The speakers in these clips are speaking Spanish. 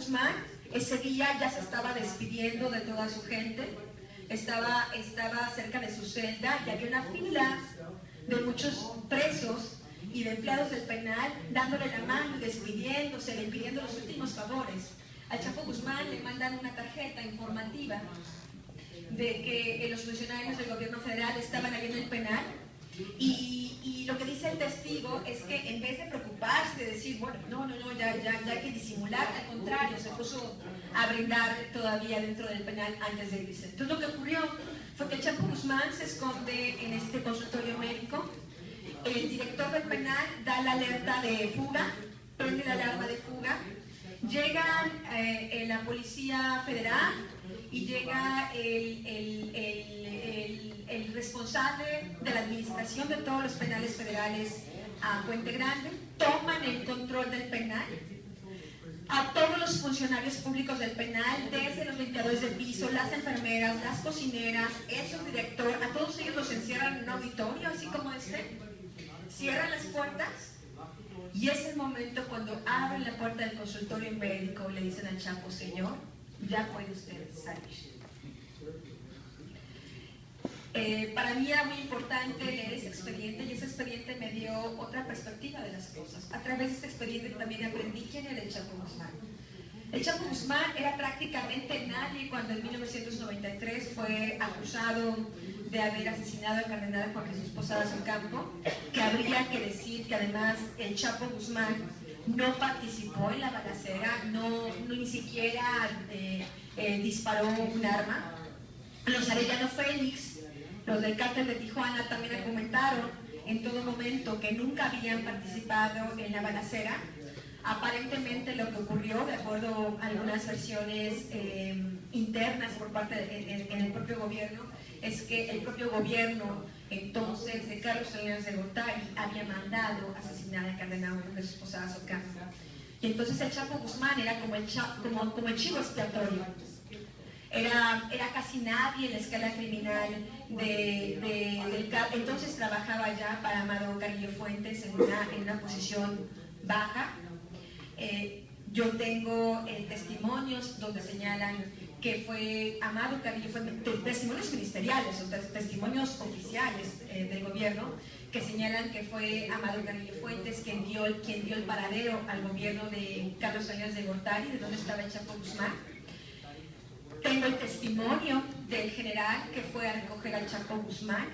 Guzmán ese día ya se estaba despidiendo de toda su gente, estaba cerca de su celda y había una fila de muchos presos y de empleados del penal dándole la mano y despidiéndose, le pidiendo los últimos favores. Al Chapo Guzmán le mandan una tarjeta informativa de que los funcionarios del gobierno federal estaban ahí en el penal y lo que dice el testigo es que en vez de preocuparse, de decir, bueno, ya hay que disimular, al contrario, se puso a brindar todavía dentro del penal antes de irse. Entonces lo que ocurrió fue que el Chapo Guzmán se esconde en este consultorio médico, el director del penal da la alerta de fuga, prende la alarma de fuga, llega la Policía Federal y llega el responsable de la administración de todos los penales federales a Puente Grande, toman el control del penal, a todos los funcionarios públicos del penal, desde los limpiadores de piso, las enfermeras, las cocineras, el subdirector, a todos ellos los encierran en un auditorio, así como este, cierran las puertas y es el momento cuando abren la puerta del consultorio médico y le dicen al Chapo, señor, ya puede usted salir. Para mí era muy importante leer ese expediente y ese expediente me dio otra perspectiva de las cosas. A través de este expediente también aprendí quién era el Chapo Guzmán. El Chapo Guzmán era prácticamente nadie cuando en 1993 fue acusado de haber asesinado al cardenal Juan Jesús Posadas Ocampo, que habría que decir que además el Chapo Guzmán no participó en la balacera, ni siquiera disparó un arma. Los Arellano Félix, los del cártel de Tijuana, también argumentaron en todo momento que nunca habían participado en la balacera. Aparentemente lo que ocurrió, de acuerdo a algunas versiones internas por parte en el propio gobierno, es que el propio gobierno entonces de Carlos Salinas de Gortari había mandado asesinar al cardenal Juan Jesús Posadas Ocampo. Y entonces el Chapo Guzmán era como el chivo expiatorio. Era casi nadie en la escala criminal entonces trabajaba ya para Amado Carrillo Fuentes en una posición baja. Yo tengo testimonios donde señalan que fue Amado Carrillo Fuentes, testimonios ministeriales o testimonios oficiales del gobierno, que señalan que fue Amado Carrillo Fuentes quien dio el paradero al gobierno de Carlos Salinas de Gortari, de donde estaba el Chapo Guzmán. Tengo el testimonio del general que fue a recoger al Chapo Guzmán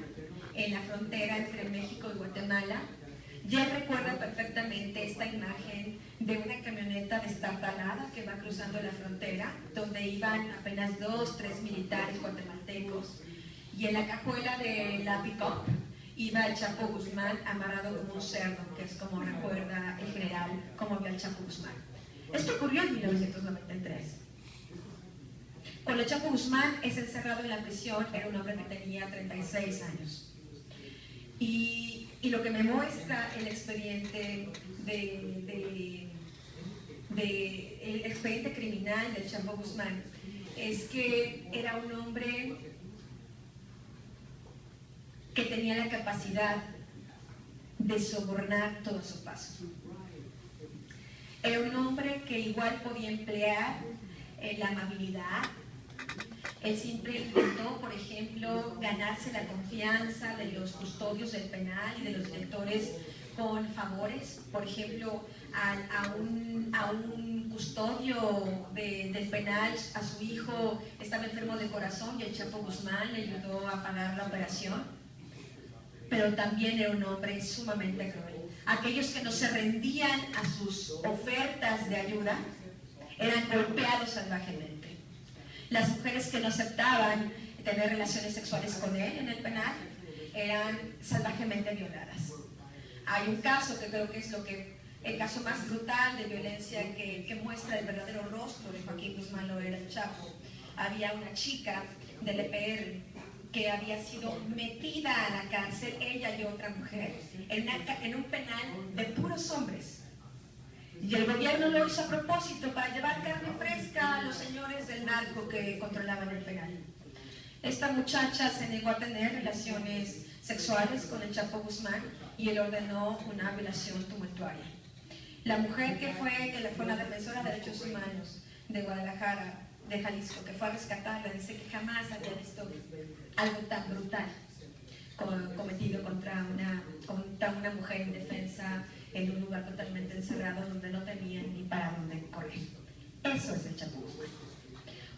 en la frontera entre México y Guatemala. Y él recuerda perfectamente esta imagen de una camioneta destartalada que va cruzando la frontera, donde iban apenas 2 o 3 militares guatemaltecos. Y en la cajuela de la pick-up iba el Chapo Guzmán amarrado como un cerdo, que es como recuerda el general cómo vio al Chapo Guzmán. Esto ocurrió en 1993. Cuando el Chapo Guzmán es encerrado en la prisión, era un hombre que tenía 36 años. Y lo que me muestra el expediente el expediente criminal del Chapo Guzmán es que era un hombre que tenía la capacidad de sobornar todo a su paso. Era un hombre que igual podía emplear la amabilidad. Él siempre intentó, por ejemplo, ganarse la confianza de los custodios del penal y de los directores con favores. Por ejemplo, a un custodio del penal, a su hijo estaba enfermo de corazón y el Chapo Guzmán le ayudó a pagar la operación. Pero también era un hombre sumamente cruel. Aquellos que no se rendían a sus ofertas de ayuda eran golpeados salvajemente. Las mujeres que no aceptaban tener relaciones sexuales con él en el penal eran salvajemente violadas. Hay un caso que creo que es el caso más brutal de violencia que muestra el verdadero rostro de Joaquín Guzmán Loera, el Chapo. Había una chica del EPR que había sido metida a la cárcel, ella y otra mujer, en un penal de puros hombres. Y el gobierno lo hizo a propósito para llevar carne fresca a los señores del narco que controlaban el penal. Esta muchacha se negó a tener relaciones sexuales con el Chapo Guzmán y él ordenó una violación tumultuaria. La mujer que fue la defensora de derechos humanos de Guadalajara, de Jalisco, que fue a rescatarla, dice que jamás había visto algo tan brutal cometido contra una mujer indefensa en un lugar totalmente encerrado donde no tenían ni para dónde correr. Eso es el Chapo Guzmán.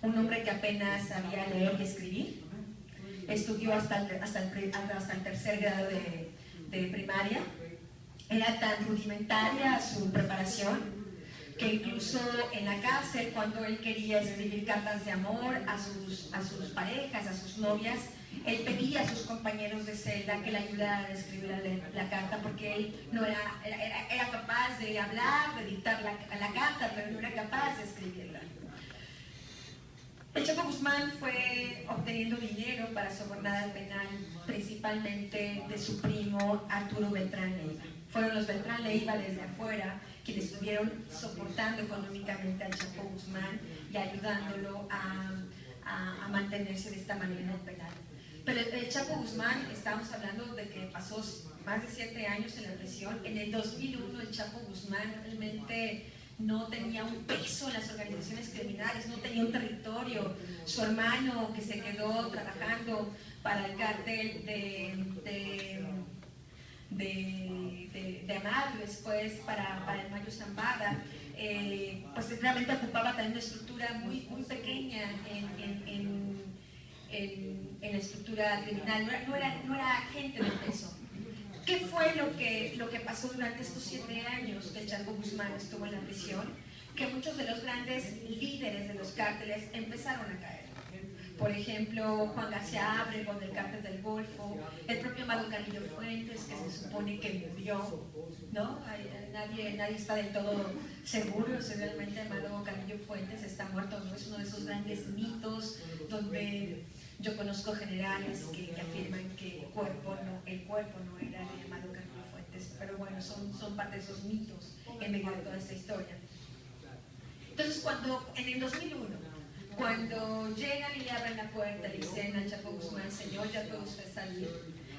Un hombre que apenas sabía leer y escribir, estudió hasta el tercer grado de primaria, era tan rudimentaria su preparación que incluso en la cárcel, cuando él quería escribir cartas de amor a sus parejas, a sus novias, él pedía a sus compañeros de celda que le ayudaran a escribir la carta, porque él no era capaz de hablar, de dictar la carta, pero no era capaz de escribirla. El Chapo Guzmán fue obteniendo dinero para sobornar al penal, principalmente de su primo Arturo Beltrán Leiva. Fueron los Beltrán Leiva desde afuera quienes estuvieron soportando económicamente al Chapo Guzmán y ayudándolo a mantenerse de esta manera en el penal. Pero el Chapo Guzmán, estamos hablando de que pasó más de 7 años en la prisión. En el 2001 el Chapo Guzmán realmente no tenía un peso en las organizaciones criminales, no tenía un territorio. Su hermano, que se quedó trabajando para el cártel de Amado, después para el Mayo Zambada, pues realmente ocupaba también una estructura muy pequeña en la estructura criminal, no era agente de peso. ¿Qué fue lo que pasó durante estos 7 años que el Chapo Guzmán estuvo en la prisión? Que muchos de los grandes líderes de los cárteles empezaron a caer. Por ejemplo, Juan García Ábrego del cártel del Golfo, el propio Amado Carrillo Fuentes, que se supone que murió, ¿no? Nadie está del todo seguro si realmente Amado Carrillo Fuentes está muerto o no. Es uno de esos grandes mitos donde yo conozco generales que afirman que el cuerpo no era de Amado Carrillo Fuentes, pero bueno, son parte de esos mitos en medio de toda esta historia. Entonces, en el 2001, cuando llegan y le abren la puerta, le dicen al Chapo Guzmán: señor, ya puede usted salir.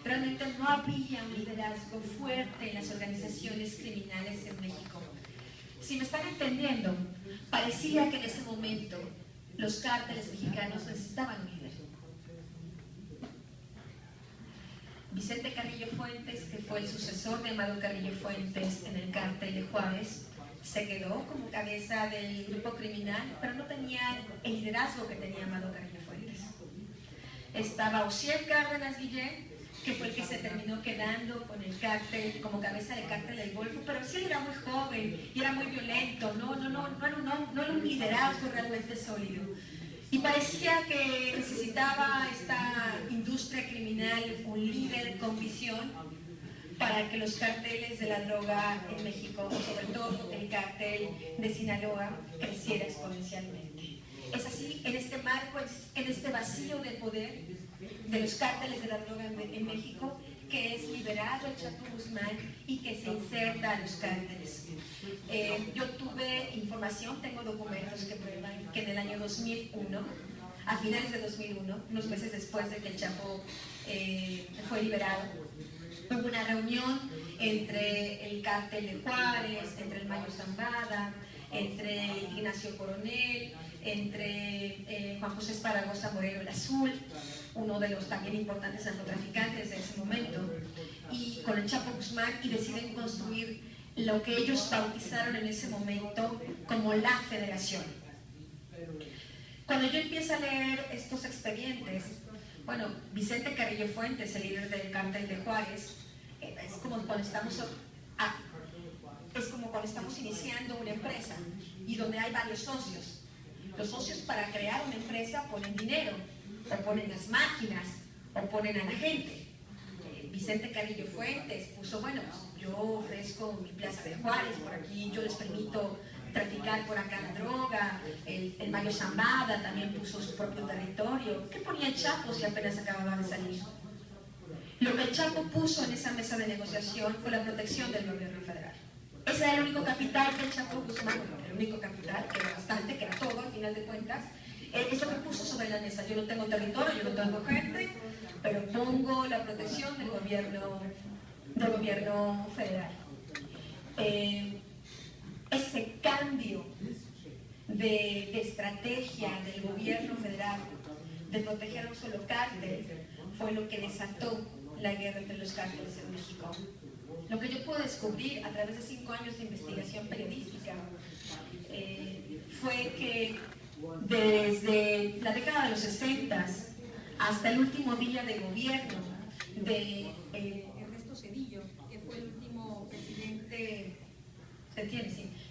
Realmente no había un liderazgo fuerte en las organizaciones criminales en México. Si me están entendiendo, parecía que en ese momento los cárteles mexicanos necesitaban un líder. Vicente Carrillo Fuentes, que fue el sucesor de Amado Carrillo Fuentes en el cártel de Juárez, se quedó como cabeza del grupo criminal, pero no tenía el liderazgo que tenía Amado Carrillo Fuentes. Estaba Osiel Cárdenas Guillén, que fue el que se terminó quedando con el cártel, como cabeza del cártel del Golfo, pero sí era muy joven y era muy violento, no era un liderazgo realmente sólido. Y parecía que necesitaba esta industria criminal un líder con visión para que los carteles de la droga en México, sobre todo el cártel de Sinaloa, creciera exponencialmente. Es así, en este marco, en este vacío de poder de los cárteles de la droga en México, que es liberado el Chapo Guzmán y que se inserta a los cárteles. Yo tuve información, tengo documentos que prueban que en el año 2001, a finales de 2001, unos meses después de que el Chapo fue liberado, hubo una reunión entre el cártel de Juárez, entre el Mayo Zambada, entre Ignacio Coronel, entre Juan José Esparragosa Moreno el Azul, uno de los también importantes narcotraficantes de ese momento, y con el Chapo Guzmán, y deciden construir lo que ellos bautizaron en ese momento como la Federación. Cuando yo empiezo a leer estos expedientes, bueno, Vicente Carrillo Fuentes, el líder del cártel de Juárez, es como cuando estamos iniciando una empresa y donde hay varios socios. Los socios, para crear una empresa, ponen dinero, o ponen las máquinas, o ponen a la gente. Vicente Carrillo Fuentes puso: bueno, yo ofrezco mi plaza de Juárez, por aquí yo les permito traficar por acá la droga. El Mayo Zambada también puso su propio territorio. ¿Qué ponía el Chapo si apenas acababa de salir? Lo que el Chapo puso en esa mesa de negociación fue la protección del gobierno federal. Ese era el único capital que el Chapo Guzmán, el único capital, que era bastante, que era todo al final de cuentas, es lo que puso sobre la mesa. Yo no tengo territorio, yo no tengo gente, pero pongo la protección del gobierno federal. Ese cambio de estrategia del gobierno federal de proteger a un solo cártel fue lo que desató la guerra entre los cárteles en México. Lo que yo pude descubrir a través de 5 años de investigación periodística fue que desde la década de los 60 hasta el último día de gobierno de Ernesto Zedillo, que fue el último presidente,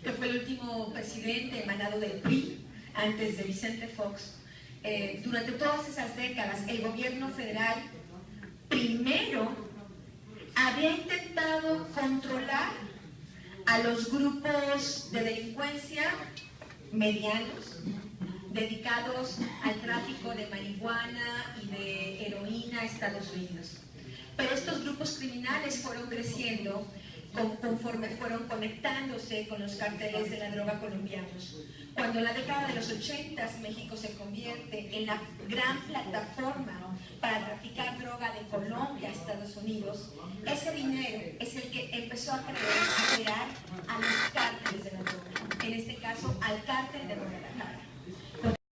que fue el último presidente emanado del PRI antes de Vicente Fox, durante todas esas décadas el gobierno federal primero había intentado controlar a los grupos de delincuencia medianos dedicados al tráfico de marihuana y de heroína a Estados Unidos. Pero estos grupos criminales fueron creciendo conforme fueron conectándose con los cárteles de la droga colombianos. Cuando en la década de los 80 México se convierte en la gran plataforma para traficar droga de Colombia a Estados Unidos, ese dinero es el que empezó a crear a los cárteles de la droga, en este caso al cártel de Guadalajara.